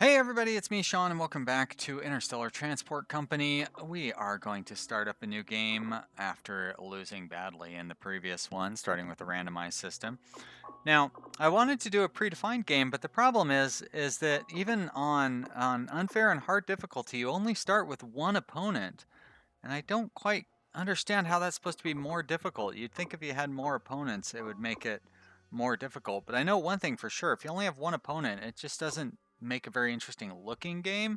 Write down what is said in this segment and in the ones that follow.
Hey everybody, it's me Sean and welcome back to Interstellar Transport Company. We are going to start up a new game after losing badly in the previous one, starting with a randomized system. Now, I wanted to do a predefined game, but the problem is that even on unfair and hard difficulty, you only start with one opponent. And I don't quite understand how that's supposed to be more difficult. You'd think if you had more opponents, it would make it more difficult. But I know one thing for sure, if you only have one opponent, it just doesn't make a very interesting looking game.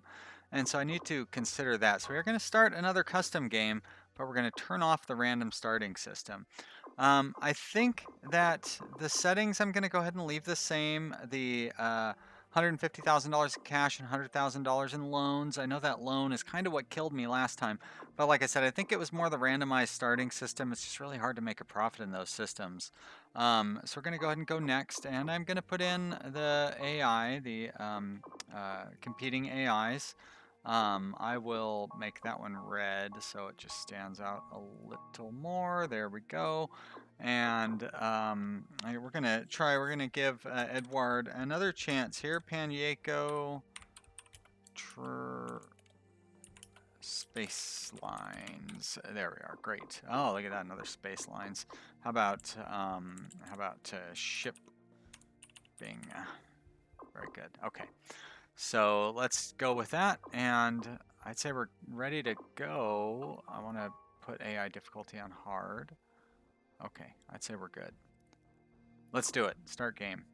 And so I need to consider that. So we're going to start another custom game, but we're going to turn off the random starting system. I think that the settings, I'm going to go ahead and leave the same. The $150,000 in cash and $100,000 in loans. I know that loan is kind of what killed me last time. But like I said, I think it was more the randomized starting system. It's just really hard to make a profit in those systems. So we're going to go ahead and go next. And I'm going to put in the AI, the competing AIs. I will make that one red so it just stands out a little more. There we go. And we're going to give Eduard another chance here. Panyejko, space lines. There we are. Great. Oh, look at that. Another space lines. How about shipping? Very good. Okay. So let's go with that, and I'd say we're ready to go. I want to put AI difficulty on hard. Okay, I'd say we're good. Let's do it. Start game.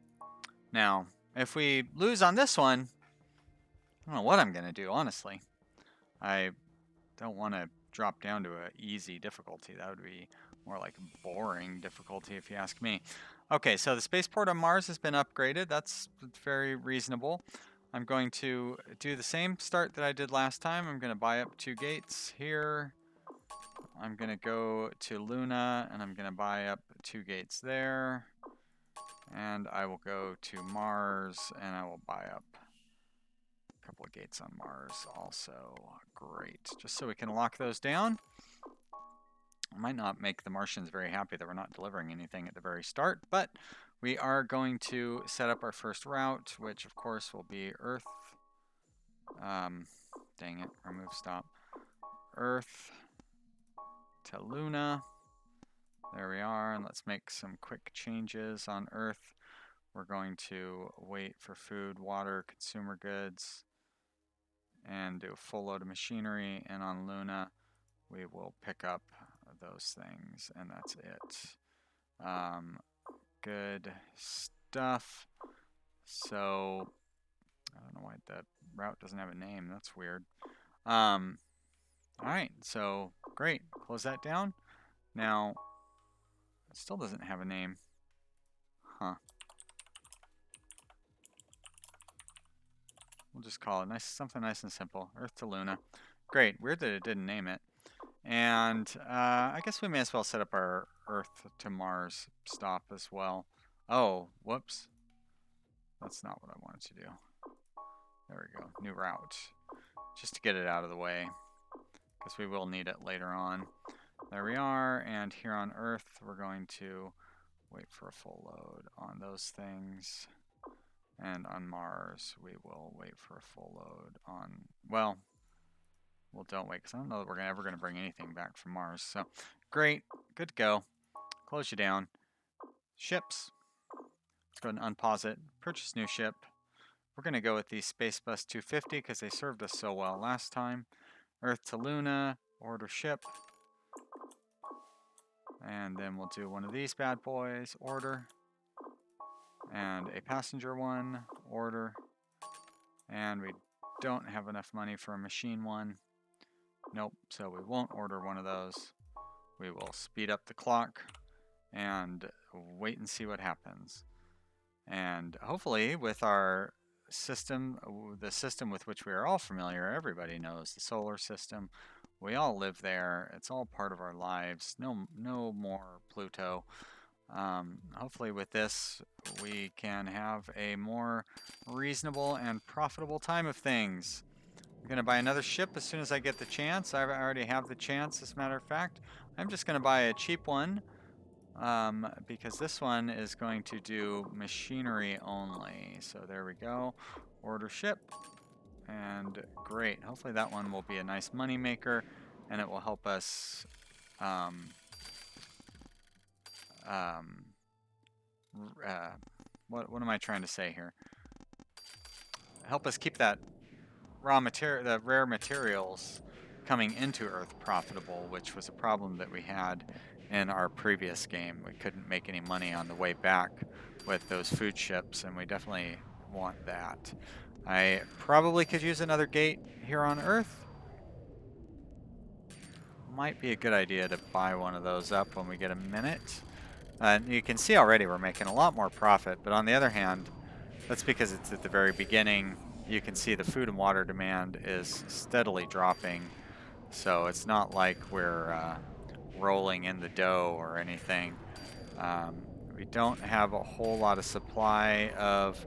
Now, if we lose on this one, I don't know what I'm going to do, honestly. I don't want to drop down to an easy difficulty. That would be more like boring difficulty if you ask me. Okay, so the spaceport on Mars has been upgraded. That's very reasonable. I'm going to do the same start that I did last time. I'm going to buy up 2 gates here. I'm going to go to Luna, and I'm going to buy up 2 gates there. And I will go to Mars, and I will buy up a couple of gates on Mars also. Great. Just so we can lock those down. It might not make the Martians very happy that we're not delivering anything at the very start, but we are going to set up our first route, which of course will be Earth. Dang it, remove stop. Earth to Luna. There we are, and let's make some quick changes on Earth. We're going to wait for food, water, consumer goods, and do a full load of machinery, and on Luna, we will pick up those things, and that's it. Good stuff. So, I don't know why the route doesn't have a name. That's weird. Alright, so great. Close that down. Now, it still doesn't have a name. Huh. We'll just call it something nice and simple. Earth to Luna. Great. Weird that it didn't name it. And I guess we may as well set up our Earth to Mars stop as well. Oh, whoops. That's not what I wanted to do. There we go. New route. Just to get it out of the way, because we will need it later on. There we are. And here on Earth, we're going to wait for a full load on those things. And on Mars, we will wait for a full load on, well, don't wait, because I don't know that we're ever going to bring anything back from Mars. So, great. Good to go. Close you down. Ships. Let's go ahead and unpause it. Purchase new ship. We're going to go with the Space Bus 250 because they served us so well last time. Earth to Luna. Order ship. And then we'll do one of these bad boys. Order. And a passenger one. Order. And we don't have enough money for a machine one. Nope, so we won't order one of those. We will speed up the clock and wait and see what happens. And hopefully with our system, the system with which we are all familiar, everybody knows the solar system. We all live there. It's all part of our lives. No more Pluto. Hopefully with this, we can have a more reasonable and profitable time of things. I'm going to buy another ship as soon as I get the chance. I already have the chance, as a matter of fact. I'm just going to buy a cheap one because this one is going to do machinery only. So there we go. Order ship. And great. Hopefully that one will be a nice money maker, and it will help us what am I trying to say here? Help us keep that the rare materials coming into Earth profitable, which was a problem that we had in our previous game. We couldn't make any money on the way back with those food ships, and we definitely want that. I probably could use another gate here on Earth. Might be a good idea to buy one of those up when we get a minute. You can see already we're making a lot more profit, but on the other hand, that's because it's at the very beginning. You can see the food and water demand is steadily dropping, so it's not like we're rolling in the dough or anything. We don't have a whole lot of supply of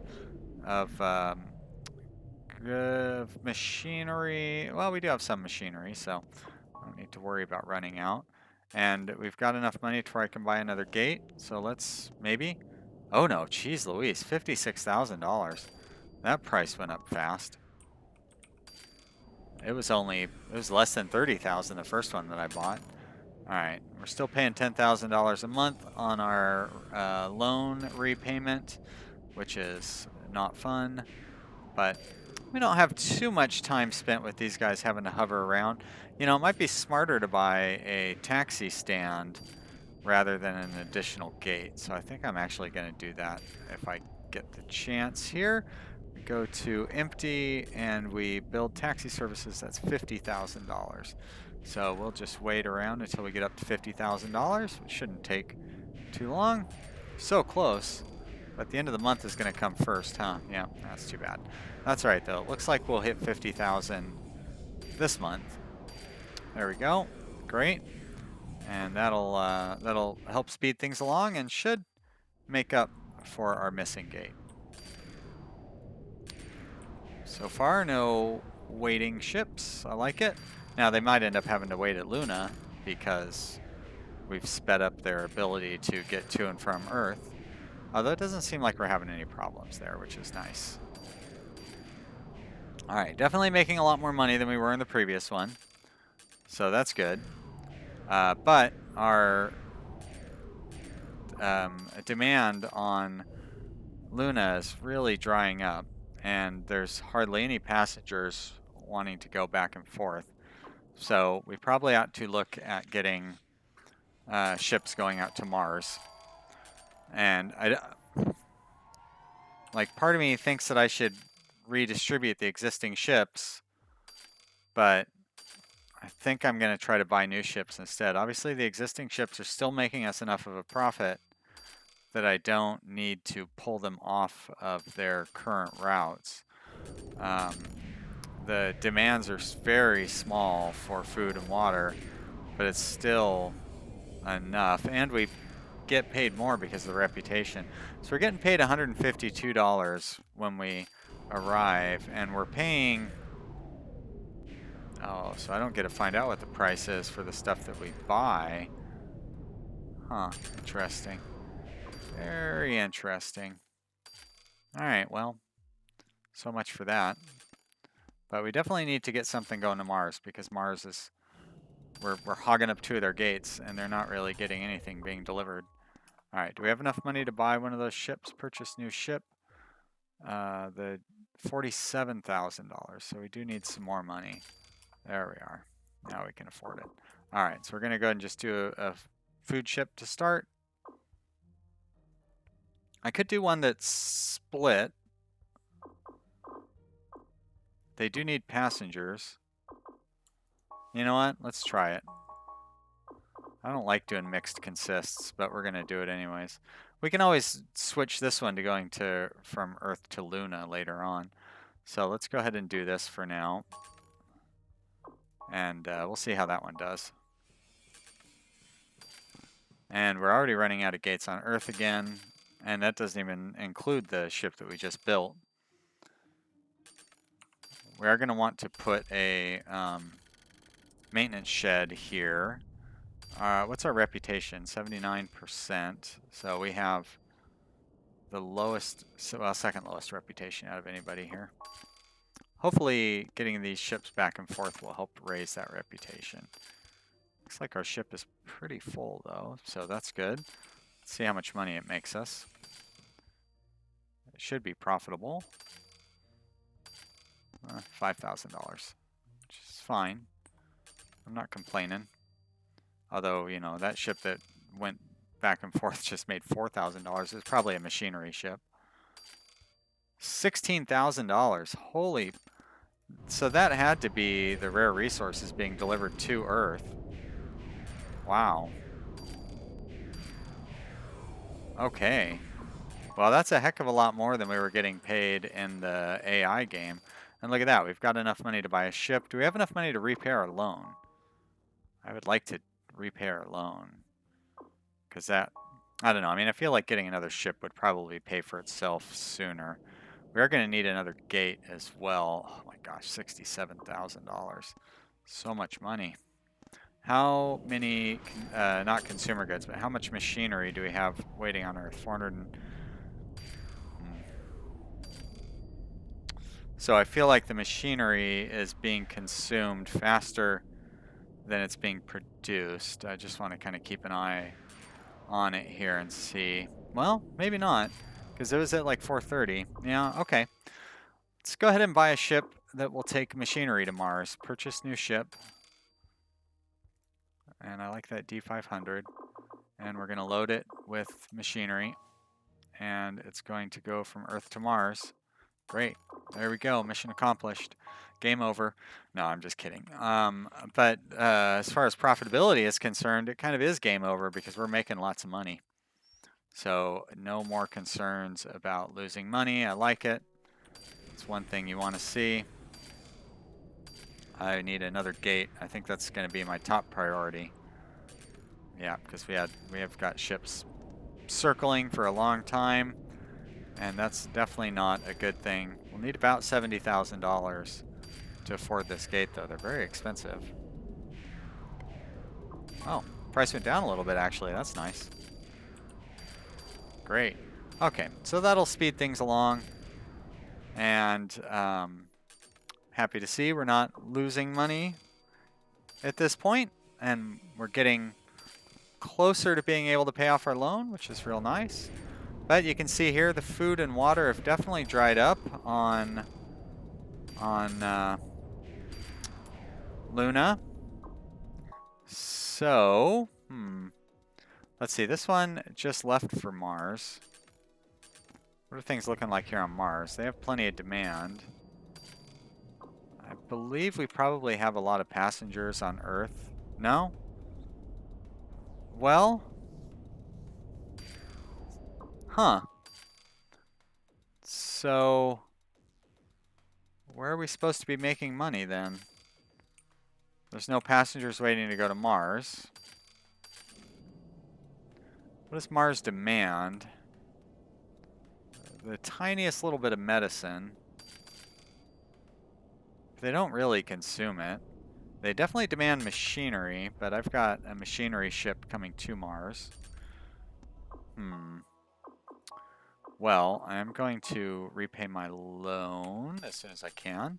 machinery. Well, we do have some machinery, so I don't need to worry about running out. And we've got enough money to where I can buy another gate, so let's maybe. Oh no, geez Louise, $56,000. That price went up fast. It was less than 30,000 the first one that I bought. All right, we're still paying $10,000 a month on our loan repayment, which is not fun, but we don't have too much time spent with these guys having to hover around. You know, it might be smarter to buy a taxi stand rather than an additional gate. So I think I'm actually going to do that if I get the chance here. We go to empty and we build taxi services. That's $50,000. So we'll just wait around until we get up to $50,000, which shouldn't take too long. So close. But the end of the month is going to come first, huh? Yeah, that's too bad. That's all right, though. It looks like we'll hit 50,000 this month. There we go. Great. And that'll help speed things along and should make up for our missing gate. So far, no waiting ships. I like it. Now, they might end up having to wait at Luna because we've sped up their ability to get to and from Earth. Although it doesn't seem like we're having any problems there, which is nice. All right, definitely making a lot more money than we were in the previous one. So that's good. But our demand on Luna is really drying up, and there's hardly any passengers wanting to go back and forth. So we probably ought to look at getting ships going out to Mars. And part of me thinks that I should redistribute the existing ships, but I think I'm going to try to buy new ships instead. Obviously, the existing ships are still making us enough of a profit that I don't need to pull them off of their current routes. The demands are very small for food and water, but it's still enough. And we get paid more because of the reputation. So we're getting paid $152 when we arrive, and we're paying... Oh, so I don't get to find out what the price is for the stuff that we buy. Huh, interesting. Very interesting. All right, well, so much for that. But we definitely need to get something going to Mars, because Mars is... We're hogging up 2 of their gates, and they're not really getting anything being delivered. All right, do we have enough money to buy one of those ships? Purchase new ship. The $47,000, so we do need some more money. There we are. Now we can afford it. All right, so we're going to go ahead and just do a food ship to start. I could do one that's split. They do need passengers. You know what? Let's try it. I don't like doing mixed consists, but we're going to do it anyways. We can always switch this one to going from Earth to Luna later on. So let's go ahead and do this for now. And we'll see how that one does. And we're already running out of gates on Earth again. And that doesn't even include the ship that we just built. We are going to want to put a maintenance shed here. What's our reputation? 79%. So we have the lowest, well, second lowest reputation out of anybody here. Hopefully getting these ships back and forth will help raise that reputation. Looks like our ship is pretty full though, so that's good. Let's see how much money it makes us. It should be profitable. $5,000, which is fine. I'm not complaining. Although, you know, that ship that went back and forth just made $4,000. It's probably a machinery ship. $16,000. Holy. So that had to be the rare resources being delivered to Earth. Wow. Okay. Well, that's a heck of a lot more than we were getting paid in the AI game. And look at that. We've got enough money to buy a ship. Do we have enough money to repay our loan? I would like to repay our loan. Because that, I don't know. I mean, I feel like getting another ship would probably pay for itself sooner. We are going to need another gate as well. Oh my gosh, $67,000. So much money. How many, not consumer goods, but how much machinery do we have waiting on Earth? 400 and... So I feel like the machinery is being consumed faster than it's being produced. I just want to kind of keep an eye on it here and see. Well, maybe not, because it was at like 4:30. Yeah, okay. Let's go ahead and buy a ship that will take machinery to Mars. Purchase new ship. And I like that D500. And we're going to load it with machinery. And it's going to go from Earth to Mars. Great. There we go. Mission accomplished. Game over. No, I'm just kidding. But as far as profitability is concerned, it kind of is game over because we're making lots of money. So no more concerns about losing money. I like it. It's one thing you want to see. I need another gate. I think that's going to be my top priority. Yeah, because we have got ships circling for a long time. And that's definitely not a good thing. We'll need about $70,000 to afford this gate, though. They're very expensive. Oh, price went down a little bit, actually. That's nice. Great. Okay, so that'll speed things along. And happy to see we're not losing money at this point. And we're getting closer to being able to pay off our loan, which is real nice. But you can see here the food and water have definitely dried up on Luna. So, let's see. This one just left for Mars. What are things looking like here on Mars? They have plenty of demand. I believe we probably have a lot of passengers on Earth. No? Well... Huh. So, where are we supposed to be making money then? There's no passengers waiting to go to Mars. What does Mars demand? The tiniest little bit of medicine. They don't really consume it. They definitely demand machinery, but I've got a machinery ship coming to Mars. Well, I'm going to repay my loan as soon as I can.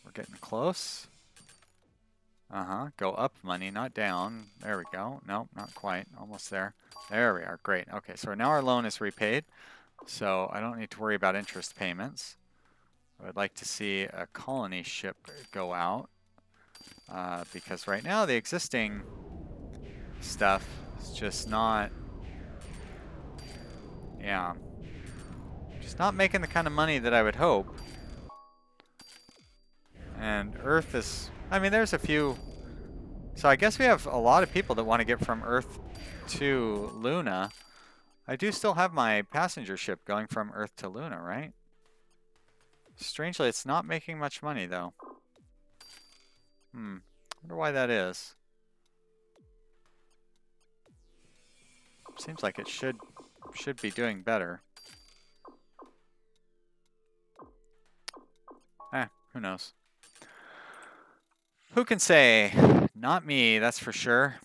We're getting close. Go up money, not down. There we go. Nope, not quite. Almost there. There we are. Great. Okay, so now our loan is repaid. So I don't need to worry about interest payments. I would like to see a colony ship go out. Because right now the existing stuff is just not... Yeah. Just not making the kind of money that I would hope. And Earth is... I mean, there's a few... So I guess we have a lot of people that want to get from Earth to Luna. I do still have my passenger ship going from Earth to Luna, right? Strangely, it's not making much money, though. I wonder why that is. Seems like it should be doing better. Who knows? Who can say? Not me, that's for sure.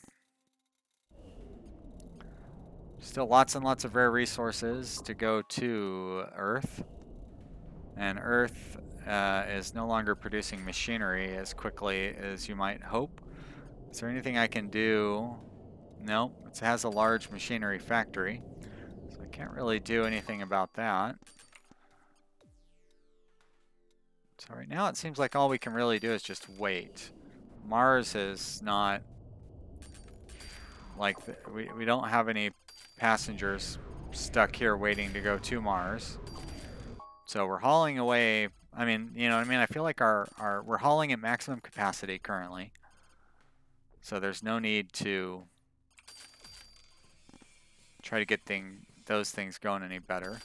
Still lots and lots of rare resources to go to Earth. And Earth is no longer producing machinery as quickly as you might hope. Is there anything I can do? No, it has a large machinery factory, so I can't really do anything about that. So right now it seems like all we can really do is just wait. Mars is not like, we don't have any passengers stuck here waiting to go to Mars. So we're hauling away, I mean, you know what I mean? I feel like we're hauling at maximum capacity currently. So there's no need to try to get those things going any better.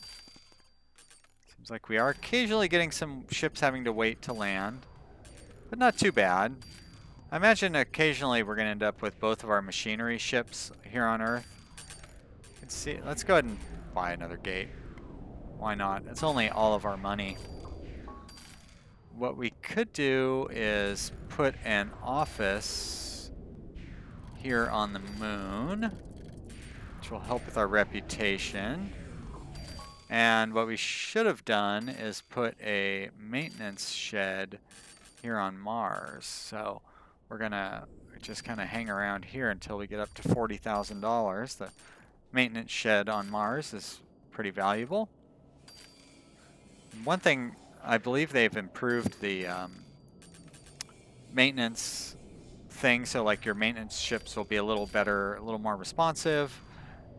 Seems like we are occasionally getting some ships having to wait to land, but not too bad. I imagine occasionally we're going to end up with both of our machinery ships here on Earth. Let's see. Let's go ahead and buy another gate. Why not? It's only all of our money. What we could do is put an office here on the moon, which will help with our reputation. And what we should have done is put a maintenance shed here on Mars. So we're gonna just kind of hang around here until we get up to $40,000. The maintenance shed on Mars is pretty valuable. One thing, I believe they've improved the maintenance thing, so like your maintenance ships will be a little better, a little more responsive,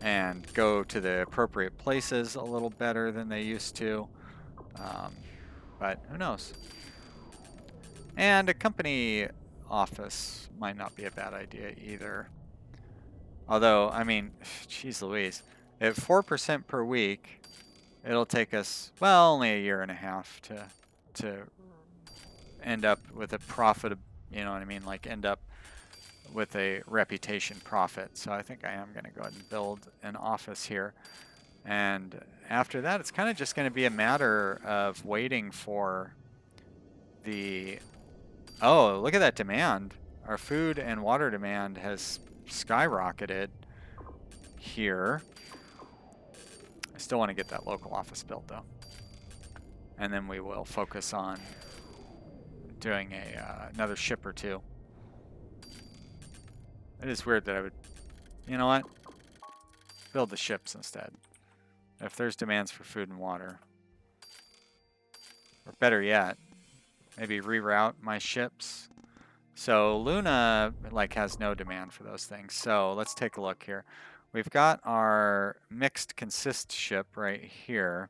and go to the appropriate places a little better than they used to. But who knows? And a company office might not be a bad idea either. Although, I mean, geez Louise, at 4% per week, it'll take us, well, only a year and a half to end up with a profit, you know what I mean? Like end up with a reputation profit. So I think I am going to go ahead and build an office here. And after that, it's kind of just going to be a matter of waiting for the... Oh, look at that demand. Our food and water demand has skyrocketed here. I still want to get that local office built, though. And then we will focus on doing another ship or two. It is weird that I would... You know what? Build the ships instead. If there's demands for food and water. Or better yet, maybe reroute my ships. So Luna like has no demand for those things. So let's take a look here. We've got our mixed consist ship right here.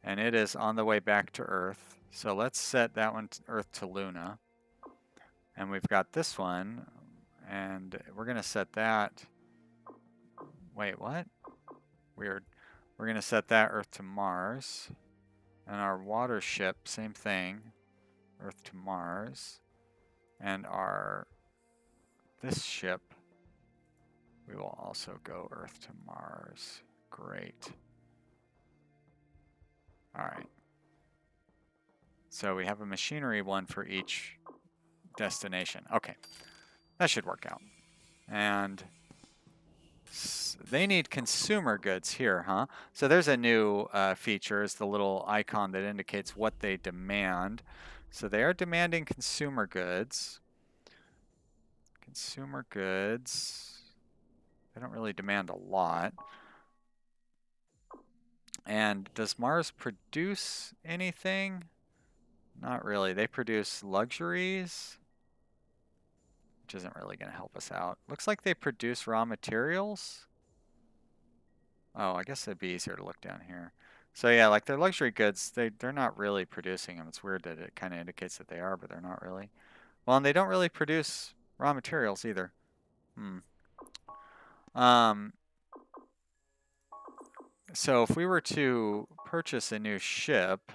And it is on the way back to Earth. So let's set that one to Earth to Luna. And we've got this one. And we're going to set that... Wait, what? Weird. We're going to set that Earth to Mars. And our water ship, same thing. Earth to Mars. And this ship, we will also go Earth to Mars. Great. All right. So we have a machinery one for each destination. Okay. That should work out. And they need consumer goods here, huh? So there's a new feature, is the little icon that indicates what they demand. So they are demanding consumer goods. Consumer goods. They don't really demand a lot. And does Mars produce anything? Not really. They produce luxuries, which isn't really going to help us out. Looks like they produce raw materials. Oh, I guess it'd be easier to look down here. So yeah, like their luxury goods, they're not really producing them. It's weird that it kind of indicates that they are, but they're not really. Well, and they don't really produce raw materials either. So if we were to purchase a new ship,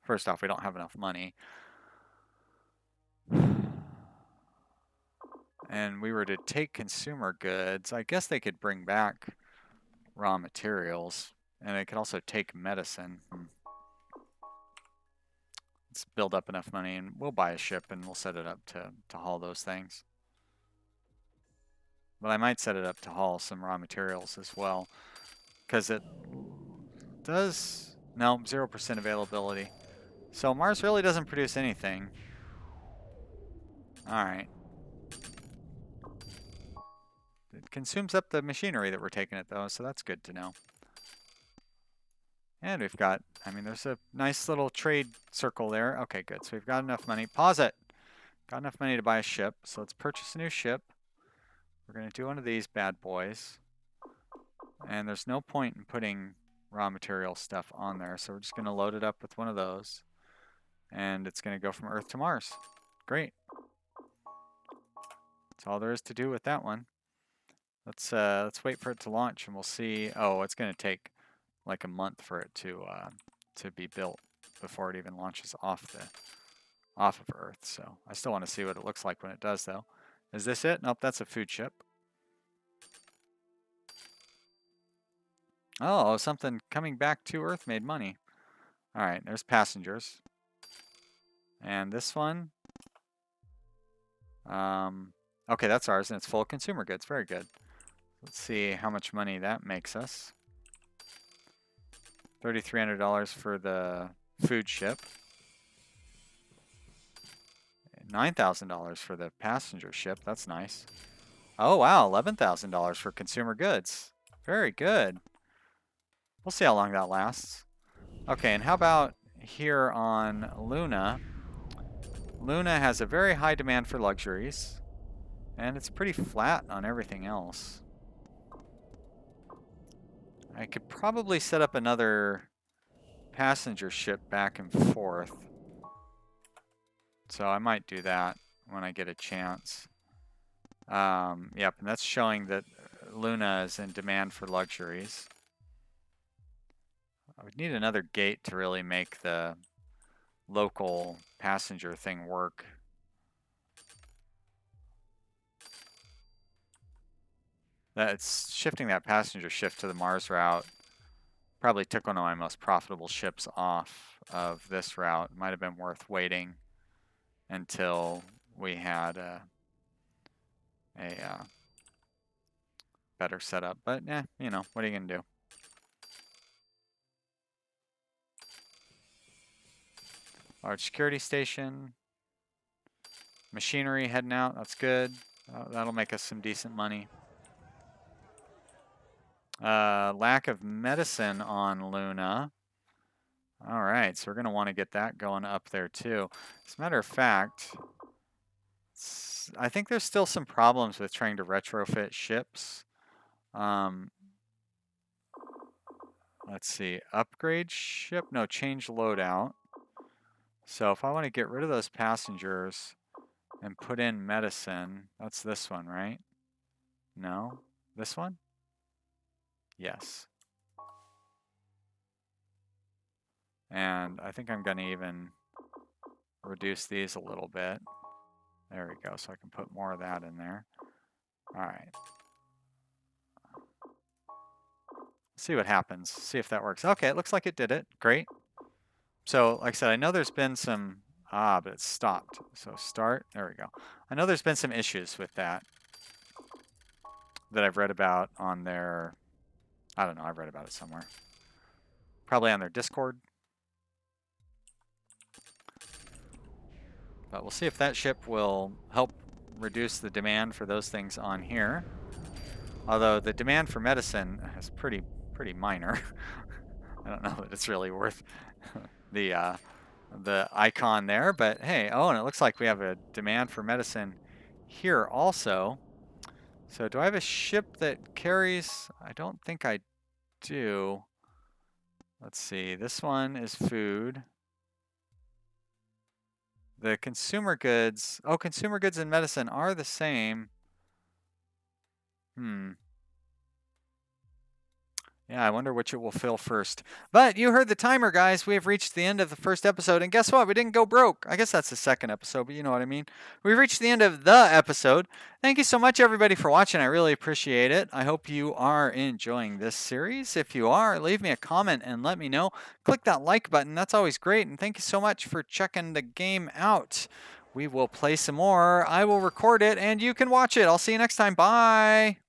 first off, we don't have enough money. And we were to take consumer goods, I guess they could bring back raw materials. And they could also take medicine. Let's build up enough money and we'll buy a ship and we'll set it up to haul those things. But I might set it up to haul some raw materials as well, because it does, no, 0% availability. So Mars really doesn't produce anything. All right. It consumes up the machinery that we're taking it though, so that's good to know. And we've got, I mean, there's a nice little trade circle there. Okay, good. So we've got enough money. Pause it. Got enough money to buy a ship. So let's purchase a new ship. We're going to do one of these bad boys. And there's no point in putting raw material stuff on there. So we're just going to load it up with one of those. And it's going to go from Earth to Mars. Great. That's all there is to do with that one. Let's wait for it to launch and we'll see. Oh, it's going to take like a month for it to be built before it even launches off of Earth. So I still want to see what it looks like when it does, though. Is this it? Nope, that's a food ship. Oh, something coming back to Earth made money. All right, there's passengers. And this one. Okay, that's ours, and it's full of consumer goods. Very good. Let's see how much money that makes us. $3,300 for the food ship. $9,000 for the passenger ship. That's nice. Oh, wow. $11,000 for consumer goods. Very good. We'll see how long that lasts. Okay, and how about here on Luna? Luna has a very high demand for luxuries, and it's pretty flat on everything else. I could probably set up another passenger ship back and forth. So I might do that when I get a chance. Yep, and that's showing that Luna is in demand for luxuries. I would need another gate to really make the local passenger thing work. That's shifting that passenger shift to the Mars route. Probably took one of my most profitable ships off of this route. Might have been worth waiting until we had a better setup. But you know, what are you gonna do? Large security station. Machinery heading out. That's good. That'll make us some decent money. Lack of medicine on Luna. All right, so we're going to want to get that going up there too. As a matter of fact, I think there's still some problems with trying to retrofit ships. Let's see, upgrade ship? No, change loadout. So if I want to get rid of those passengers and put in medicine, that's this one, right? No? This one? Yes. And I think I'm going to even reduce these a little bit. There we go, so I can put more of that in there. All right. See what happens, see if that works. Okay, it looks like it did it, great. So, like I said, I know there's been some, but it stopped. So start, there we go. I know there's been some issues with that I've read about on their, I don't know, I've read about it somewhere. Probably on their Discord. But we'll see if that ship will help reduce the demand for those things on here. Although the demand for medicine is pretty minor. I don't know that it's really worth the icon there, but hey, oh, and it looks like we have a demand for medicine here also. So do I have a ship that carries? I don't think I do. Let's see, this one is food. The consumer goods, oh, consumer goods and medicine are the same. Yeah, I wonder which it will fill first. But you heard the timer, guys. We have reached the end of the first episode. And guess what? We didn't go broke. I guess that's the second episode, but you know what I mean. We've reached the end of the episode. Thank you so much, everybody, for watching. I really appreciate it. I hope you are enjoying this series. If you are, leave me a comment and let me know. Click that like button. That's always great. And thank you so much for checking the game out. we will play some more. I will record it and you can watch it. I'll see you next time. Bye.